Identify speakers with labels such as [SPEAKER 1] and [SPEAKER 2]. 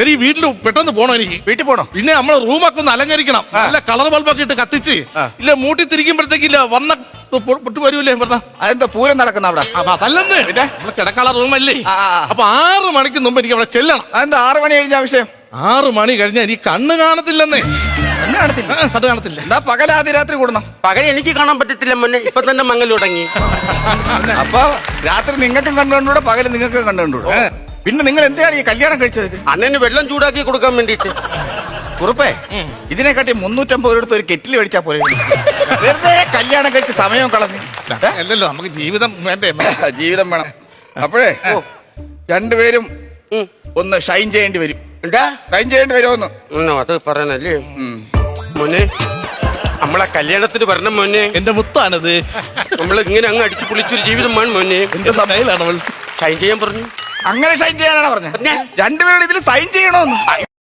[SPEAKER 1] എടി വീട്ടിൽ പെട്ടെന്ന് പോണോ എനിക്ക്?
[SPEAKER 2] വീട്ടിൽ പോണോ?
[SPEAKER 1] പിന്നെ നമ്മളെ റൂമൊക്കെ ഒന്ന് അലങ്കരിക്കണം. നല്ല കളർ ബൾബൊക്കെ ഇട്ട് കത്തിച്ച് ഇല്ല മൂട്ടി തിരിക്കുമ്പോഴത്തേക്കില്ല വന്ന പൊട്ട് വരൂലേ പറഞ്ഞ.
[SPEAKER 2] അതെന്താ പൂരം നടക്കുന്ന അവിടെ?
[SPEAKER 1] അതല്ലെന്ന്
[SPEAKER 2] പിന്നെ
[SPEAKER 1] നമ്മളെ കിടക്കാള റൂമല്ലേ.
[SPEAKER 2] ആ.
[SPEAKER 1] അപ്പൊ 6 മണിക്ക് മുമ്പ് എനിക്ക് അവിടെ ചെല്ലണം.
[SPEAKER 2] അതെന്താ 6 മണി കഴിഞ്ഞ വിഷയം?
[SPEAKER 1] 6 മണി കഴിഞ്ഞാൽ എനിക്ക് കണ്ണ് കാണത്തില്ലെന്നേ.
[SPEAKER 2] കണ്ണ് കാണത്തില്ല?
[SPEAKER 1] കണ്ണ് കാണത്തില്ല.
[SPEAKER 2] എന്താ പകലാതി രാത്രി കൂടണം?
[SPEAKER 3] പകൽ എനിക്ക് കാണാൻ പറ്റത്തില്ല മോനെ, ഇപ്പൊ തന്നെ മങ്ങൽ തുടങ്ങി.
[SPEAKER 2] അപ്പൊ രാത്രി നിങ്ങൾക്കും കണ്ടുകൊണ്ടൂടെ, പകല് നിങ്ങൾക്കും കണ്ടുകൊണ്ടൂടെ. പിന്നെ നിങ്ങൾ എന്തിനാണ് ഈ കല്യാണം കഴിച്ചത്?
[SPEAKER 3] അണ്ണന് വെള്ളം ചൂടാക്കി കൊടുക്കാൻ വേണ്ടിട്ട്.
[SPEAKER 2] കുറുപ്പേ, ഇതിനെക്കാട്ടി 350 രൂപ ഒരു കെറ്റിൽ മേടിച്ചാ പോലെ. വെറുതെ കല്യാണം കഴിച്ച് സമയം കളഞ്ഞു.
[SPEAKER 1] അല്ലല്ലോ, നമുക്ക് ജീവിതം വേണ്ടേ?
[SPEAKER 2] ജീവിതം വേണം. അപ്പോഴേ രണ്ടുപേരും ഒന്ന് ഷൈൻ ചെയ്യേണ്ടി വരും.
[SPEAKER 3] എന്താ
[SPEAKER 2] ഷൈൻ ചെയ്യേണ്ടി വരുമോന്ന്?
[SPEAKER 3] അത് പറയാനല്ലേ മോനെ, നമ്മളെ കല്യാണത്തിന് വരണം മോനെ.
[SPEAKER 1] എന്റെ മുത്താണത്.
[SPEAKER 3] നമ്മൾ ഇങ്ങനെ അങ്ങ് അടിച്ചു പൊളിച്ചൊരു ജീവിതം വേണം മോനെ.
[SPEAKER 1] എന്റെ സ്റ്റൈലാണ് അവൾ.
[SPEAKER 3] ഷൈൻ ചെയ്യാൻ പറഞ്ഞു.
[SPEAKER 2] അങ്ങനെ ഷൈൻ ചെയ്യാനാണ് പറഞ്ഞത്. രണ്ടുപേരും ഇതിൽ സൈൻ ചെയ്യണമെന്ന്.